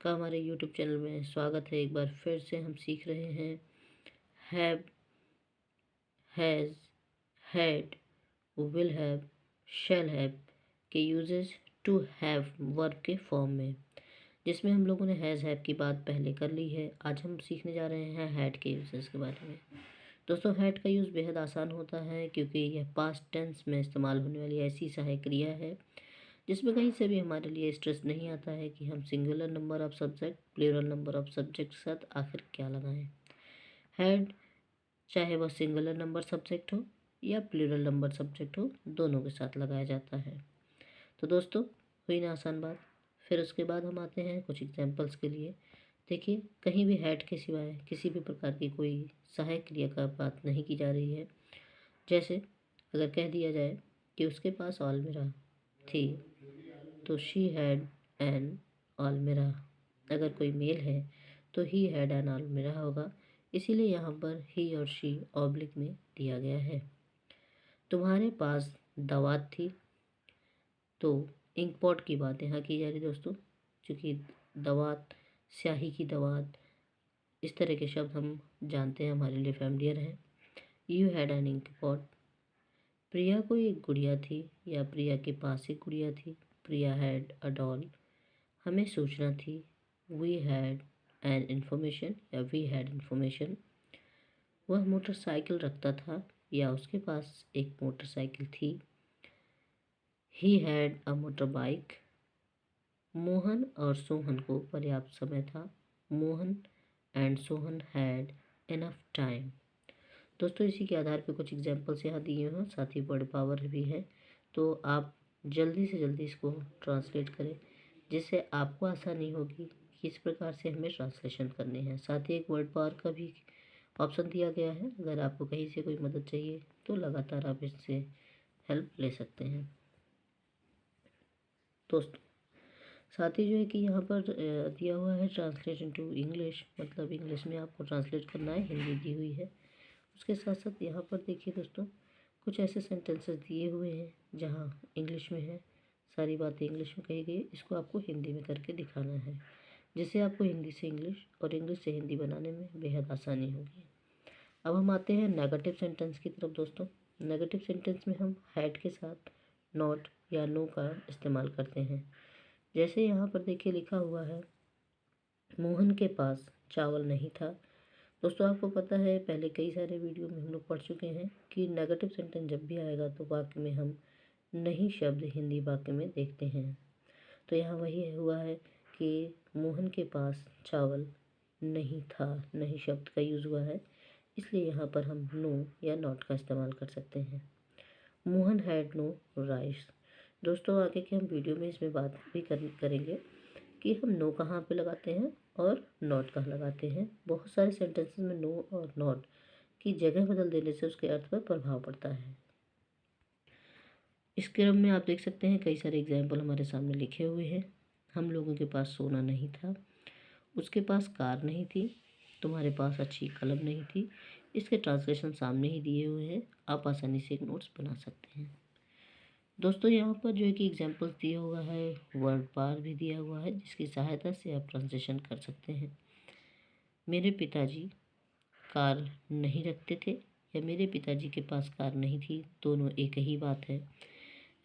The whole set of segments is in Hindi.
का हमारे यूट्यूब चैनल में स्वागत है। एक बार फिर से हम सीख रहे हैं have, has, had, will have, shall have के यूजेस टू हैव वर्ब के फॉर्म में, जिसमें हम लोगों ने हैज़ हैव की बात पहले कर ली है। आज हम सीखने जा रहे हैं हैड के यूजेस के बारे में। दोस्तों, हैड का यूज़ बेहद आसान होता है क्योंकि यह पास्ट टेंस में इस्तेमाल होने वाली ऐसी सहायक क्रिया है जिसमें कहीं से भी हमारे लिए स्ट्रेस नहीं आता है कि हम singular number of subject, plural number of subject के साथ आखिर क्या लगाएं। हैड चाहे वह सिंगुलर नंबर सब्जेक्ट हो या प्लूरल नंबर सब्जेक्ट हो, दोनों के साथ लगाया जाता है। तो दोस्तों, हुई ना आसान बात। फिर उसके बाद हम आते हैं कुछ एग्जाम्पल्स के लिए। देखिए, कहीं भी हैड के सिवाय किसी भी प्रकार की कोई सहायक क्रिया का बात नहीं की जा रही है। जैसे अगर कह दिया जाए कि उसके पास अलमीरा थी, तो शी हैड एन अलमीरा। अगर कोई मेल है तो ही हैड एन अलमीरा होगा, इसीलिए यहाँ पर ही और शी ऑब्लिक में दिया गया है। तुम्हारे पास दवात थी, तो इंक पॉट की बात यहाँ की जा रही दोस्तों, क्योंकि दवात, स्याही की दवात, इस तरह के शब्द हम जानते हैं, हमारे लिए फैमिलियर हैं। You had an ink pot. Priya को एक गुड़िया थी या प्रिया के पास एक गुड़िया थी, प्रिया हैड अ डॉल। हमें सूचना थी, वी हैड एन इंफॉर्मेशन या वी हैड इंफॉर्मेशन। वह मोटरसाइकिल रखता था या उसके पास एक मोटरसाइकिल थी, he had a motor bike. Mohan और सोहन को पर्याप्त समय था, Mohan and Sohan had enough time. दोस्तों, इसी के आधार पे कुछ एग्जांपल्स यहाँ दिए हैं, साथ ही वर्ड पावर भी है। तो आप जल्दी से जल्दी इसको ट्रांसलेट करें, जिससे आपको आसानी होगी कि किस प्रकार से हमें ट्रांसलेशन करने हैं। साथ ही एक वर्ड पावर का भी ऑप्शन दिया गया है। अगर आपको कहीं से कोई मदद चाहिए तो लगातार आप इससे हेल्प ले सकते हैं। दोस्तों, साथ ही जो है कि यहाँ पर दिया हुआ है ट्रांसलेट इनटू इंग्लिश, मतलब इंग्लिश में आपको ट्रांसलेट करना है, हिंदी दी हुई है। उसके साथ साथ यहाँ पर देखिए दोस्तों, कुछ ऐसे सेंटेंसेस दिए हुए हैं जहाँ इंग्लिश में है, सारी बातें इंग्लिश में कही गई, इसको आपको हिंदी में करके दिखाना है, जिससे आपको हिंदी से इंग्लिश और इंग्लिश से हिंदी बनाने में बेहद आसानी होगी। अब हम आते हैं नेगेटिव सेंटेंस की तरफ। दोस्तों, नेगेटिव सेंटेंस में हम हैड के साथ नॉट या नो का इस्तेमाल करते हैं। जैसे यहाँ पर देखिए लिखा हुआ है, मोहन के पास चावल नहीं था। दोस्तों, आपको पता है, पहले कई सारे वीडियो में हम लोग पढ़ चुके हैं कि नेगेटिव सेंटेंस जब भी आएगा तो वाक्य में हम नहीं शब्द हिंदी वाक्य में देखते हैं। तो यहाँ वही हुआ है कि मोहन के पास चावल नहीं था, नहीं शब्द का यूज़ हुआ है, इसलिए यहाँ पर हम नो या नॉट का इस्तेमाल कर सकते हैं। Mohan had no rice. दोस्तों, आगे के हम वीडियो में इसमें बात भी करेंगे कि हम नो कहाँ पे लगाते हैं और नॉट कहाँ लगाते हैं। बहुत सारे सेंटेंसेस में नो और नॉट की जगह बदल देने से उसके अर्थ पर प्रभाव पड़ता है। इस क्रम में आप देख सकते हैं कई सारे एग्जाम्पल हमारे सामने लिखे हुए हैं। हम लोगों के पास सोना नहीं था, उसके पास कार नहीं थी, तुम्हारे पास अच्छी कलम नहीं थी। इसके ट्रांसलेशन सामने ही दिए हुए हैं, आप आसानी से एक नोट्स बना सकते हैं। दोस्तों, यहाँ पर जो है कि एग्जाम्पल्स दिया हुआ है, वर्ड पार भी दिया हुआ है, जिसकी सहायता से आप ट्रांसलेशन कर सकते हैं। मेरे पिताजी कार नहीं रखते थे या मेरे पिताजी के पास कार नहीं थी, दोनों एक ही बात है।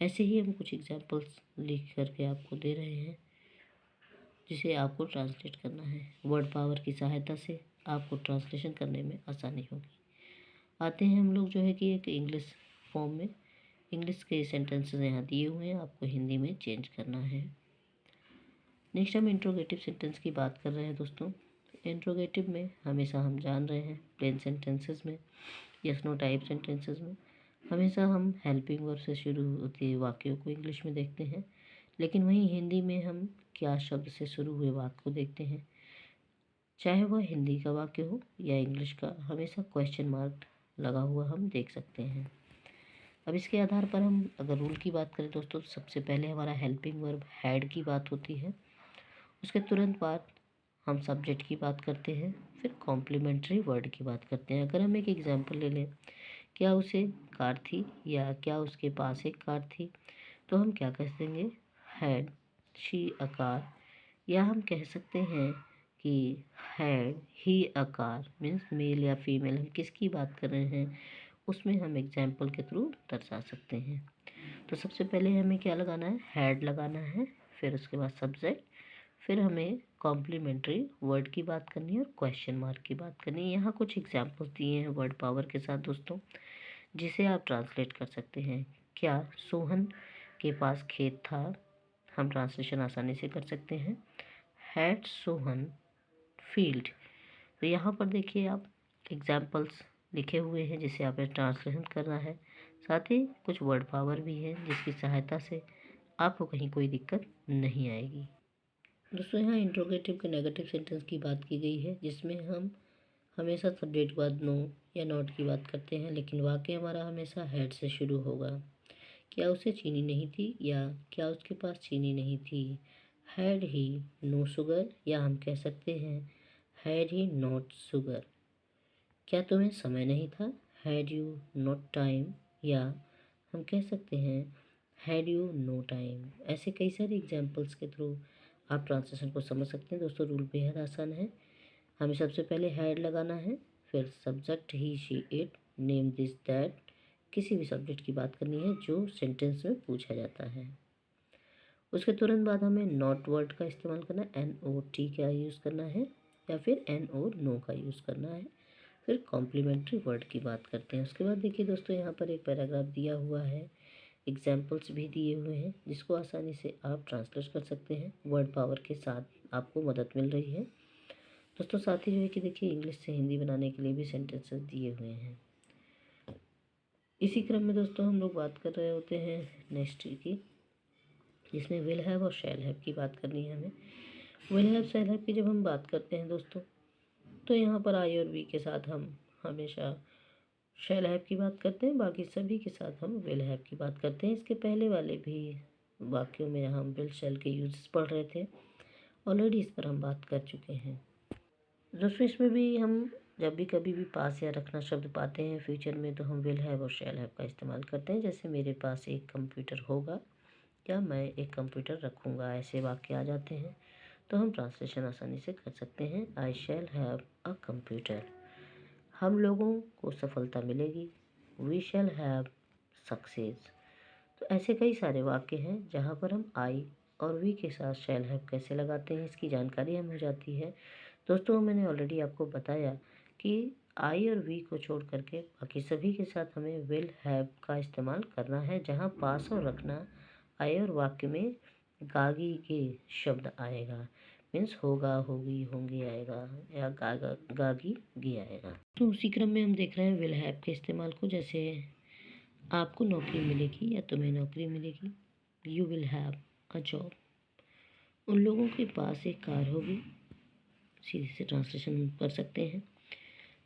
ऐसे ही हम कुछ एग्जाम्पल्स लिख करके आपको दे रहे हैं, जिसे आपको ट्रांसलेट करना है। वर्ड पावर की सहायता से आपको ट्रांसलेशन करने में आसानी होगी। आते हैं हम लोग जो है कि एक इंग्लिश फॉर्म में। इंग्लिश के सेंटेंसेस यहाँ दिए हुए हैं, आपको हिंदी में चेंज करना है। नेक्स्ट हम इंट्रोगेटिव सेंटेंस की बात कर रहे हैं। दोस्तों, इंट्रोगेटिव में हमेशा हम जान रहे हैं, प्लेन सेंटेंसेस में, यस नो टाइप सेंटेंसेस में हमेशा हम हेल्पिंग वर्ब से शुरू होते वाक्यों को इंग्लिश में देखते हैं, लेकिन वहीं हिंदी में हम क्या शब्द से शुरू हुए वाक्य को देखते हैं। चाहे वह हिंदी का वाक्य हो या इंग्लिश का, हमेशा क्वेश्चन मार्क लगा हुआ हम देख सकते हैं। अब इसके आधार पर हम अगर रूल की बात करें दोस्तों, सबसे पहले हमारा हेल्पिंग वर्ब हैड की बात होती है, उसके तुरंत बाद हम सब्जेक्ट की बात करते हैं, फिर कॉम्प्लीमेंट्री वर्ड की बात करते हैं। अगर हम एक एग्जांपल ले लें, क्या उसे कार थी या क्या उसके पास एक कार थी, तो हम क्या कह देंगे, हैड शी अ कार। या हम कह सकते हैं कि had he a car, means male या फीमेल, हम किसकी बात कर रहे हैं उसमें हम एग्जाम्पल के थ्रू दर्शा सकते हैं। तो सबसे पहले हमें क्या लगाना है, हैड लगाना है, फिर उसके बाद सब्जेक्ट, फिर हमें कॉम्प्लीमेंट्री वर्ड की बात करनी है और क्वेश्चन मार्क की बात करनी है। यहाँ कुछ एग्जाम्पल्स दिए हैं वर्ड पावर के साथ दोस्तों, जिसे आप ट्रांसलेट कर सकते हैं। क्या सोहन के पास खेत था, हम ट्रांसलेशन आसानी से कर सकते हैं, हैड सोहन फील्ड। तो यहाँ पर देखिए आप एग्जाम्पल्स लिखे हुए हैं जिसे आपने ट्रांसलेशन करना है, साथ ही कुछ वर्ड पावर भी है जिसकी सहायता से आपको कहीं कोई दिक्कत नहीं आएगी। दोस्तों यहाँ इंट्रोगेटिव के नेगेटिव सेंटेंस की बात की गई है, जिसमें हम हमेशा सब्जेक्ट के बाद नो या नॉट की बात करते हैं, लेकिन वाक्य हमारा हमेशा हैड से शुरू होगा। क्या उसे चीनी नहीं थी, या क्या उसके पास चीनी नहीं थी। हैड ही नो शुगर, या हम कह सकते हैं हैड ही नॉट शुगर। क्या तुम्हें समय नहीं था, हैड यू नॉट टाइम, या हम कह सकते हैं हैड यू नो टाइम। ऐसे कई सारे एग्जाम्पल्स के थ्रू आप ट्रांसलेशन को समझ सकते हैं। दोस्तों रूल बेहद आसान है, हमें सबसे पहले हैड लगाना है, फिर subject he she it, name this that, किसी भी सब्जेक्ट की बात करनी है जो सेंटेंस में पूछा जाता है। उसके तुरंत बाद हमें नॉट वर्ड का इस्तेमाल करना है, एन ओ टी का यूज़ करना है, या फिर एन ओ नो का यूज़ करना है। फिर कॉम्प्लीमेंट्री वर्ड की बात करते हैं। उसके बाद देखिए दोस्तों यहाँ पर एक पैराग्राफ दिया हुआ है, एग्जाम्पल्स भी दिए हुए हैं, जिसको आसानी से आप ट्रांसलेट कर सकते हैं। वर्ड पावर के साथ आपको मदद मिल रही है दोस्तों। साथ ही जो है कि देखिए इंग्लिश से हिंदी बनाने के लिए भी सेंटेंसेस दिए हुए हैं। इसी क्रम में दोस्तों हम लोग बात कर रहे होते हैं नेक्स्ट की, जिसमें विल हैव और शैल हैव की बात करनी है हमें। विल हैव शैल हैव की जब हम बात करते हैं दोस्तों, तो यहाँ पर आई और वी के साथ हम हमेशा शैल हैव की बात करते हैं, बाकी सभी के साथ हम विल हैव की बात करते हैं। इसके पहले वाले भी वाक्यों में हम विल शैल के यूजेस पढ़ रहे थे, ऑलरेडी इस पर हम बात कर चुके हैं दोस्तों। इसमें भी हम जब भी कभी भी पास या रखना शब्द पाते हैं फ्यूचर में, तो हम विल हैव और शैल हैव का इस्तेमाल करते हैं। जैसे मेरे पास एक कंप्यूटर होगा, या मैं एक कंप्यूटर रखूँगा, ऐसे वाक्य आ जाते हैं, तो हम ट्रांसलेशन आसानी से कर सकते हैं। आई शैल हैव अ कंप्यूटर, हम लोगों को सफलता मिलेगी, वी शैल हैव सक्सेस। तो ऐसे कई सारे वाक्य हैं जहाँ पर हम आई और वी के साथ शैल हैव कैसे लगाते हैं, इसकी जानकारी हमें हो जाती है। दोस्तों मैंने ऑलरेडी आपको बताया कि आई और वी को छोड़ करके बाकी सभी के साथ हमें विल हैव का इस्तेमाल करना है, जहाँ पास और रखना आए और वाक्य में गागी के शब्द आएगा, मीन्स होगा, होगी, होंगे आएगा, या गागा गागी गी आएगा। तो उसी क्रम में हम देख रहे हैं विल हैव के इस्तेमाल को, जैसे आपको नौकरी मिलेगी या तुम्हें नौकरी मिलेगी, you will have a job. उन लोगों के पास एक कार होगी, सीधे से ट्रांसलेशन कर सकते हैं,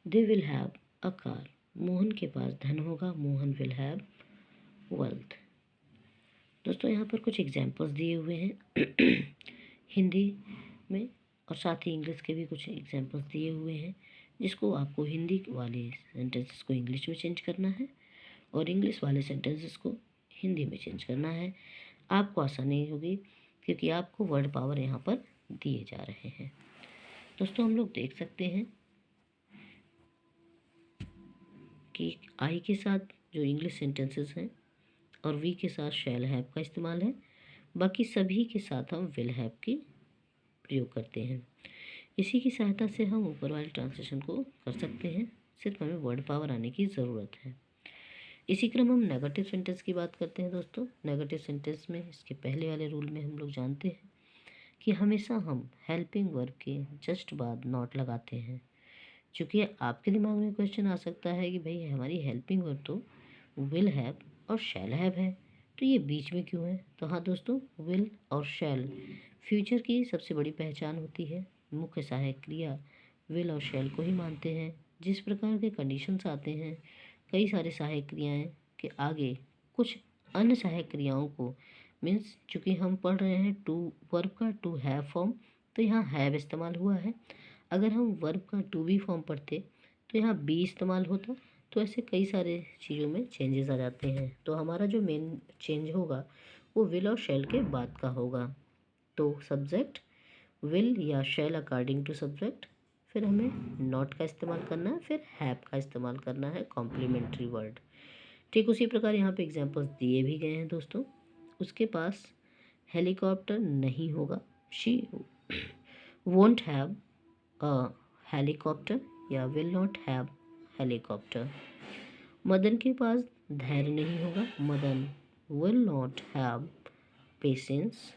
they will have a car. Mohan के पास धन होगा, मोहन विल हैव वेल्थ। दोस्तों यहाँ पर कुछ एग्जाम्पल्स दिए हुए हैं हिंदी में, और साथ ही इंग्लिश के भी कुछ एग्जाम्पल्स दिए हुए हैं, जिसको आपको हिंदी वाले सेंटेंसेस को इंग्लिश में चेंज करना है और इंग्लिश वाले सेंटेंसेस को हिंदी में चेंज करना है। आपको आसानी होगी क्योंकि आपको वर्ड पावर यहाँ पर दिए जा रहे हैं। दोस्तों हम लोग देख सकते हैं कि आई के साथ जो इंग्लिश सेंटेंसेस हैं और वी के साथ शैल हैव का इस्तेमाल है, बाकी सभी के साथ हम विल हैव की प्रयोग करते हैं। इसी की सहायता से हम ऊपर वाले ट्रांसलेशन को कर सकते हैं, सिर्फ हमें वर्ड पावर आने की ज़रूरत है। इसी क्रम हम नेगेटिव सेंटेंस की बात करते हैं दोस्तों। नेगेटिव सेंटेंस में इसके पहले वाले रूल में हम लोग जानते हैं कि हमेशा हम हेल्पिंग वर्ब के जस्ट बाद नॉट लगाते हैं। चूँकि आपके दिमाग में क्वेश्चन आ सकता है कि भाई हमारी हेल्पिंग वर्ब तो विल हैव और शैल हैव है, तो ये बीच में क्यों है। तो हाँ दोस्तों, विल और शैल फ्यूचर की सबसे बड़ी पहचान होती है। मुख्य सहायक क्रिया विल और शैल को ही मानते हैं। जिस प्रकार के कंडीशंस आते हैं, कई सारे सहायक क्रियाएं के आगे कुछ अन्य सहायक क्रियाओं को, मीन्स चूँकि हम पढ़ रहे हैं टू वर्ब का टू हैव फॉर्म, तो यहाँ हैव इस्तेमाल हुआ है। अगर हम वर्ब का टू बी फॉर्म पढ़ते तो यहाँ बी इस्तेमाल होता। तो ऐसे कई सारे चीज़ों में चेंजेस आ जाते हैं। तो हमारा जो मेन चेंज होगा वो विल और शैल के बाद का होगा। तो सब्जेक्ट विल या शैल अकॉर्डिंग टू सब्जेक्ट, फिर हमें नॉट का इस्तेमाल करना है, फिर हैव का इस्तेमाल करना है कॉम्प्लीमेंट्री वर्ड। ठीक उसी प्रकार यहाँ पे एग्जांपल्स दिए भी गए हैं दोस्तों। उसके पास हेलीकॉप्टर नहीं होगा, she won't have a helicopter या will not have helicopter. Madan के पास धैर्य नहीं होगा, Madan will not have patience.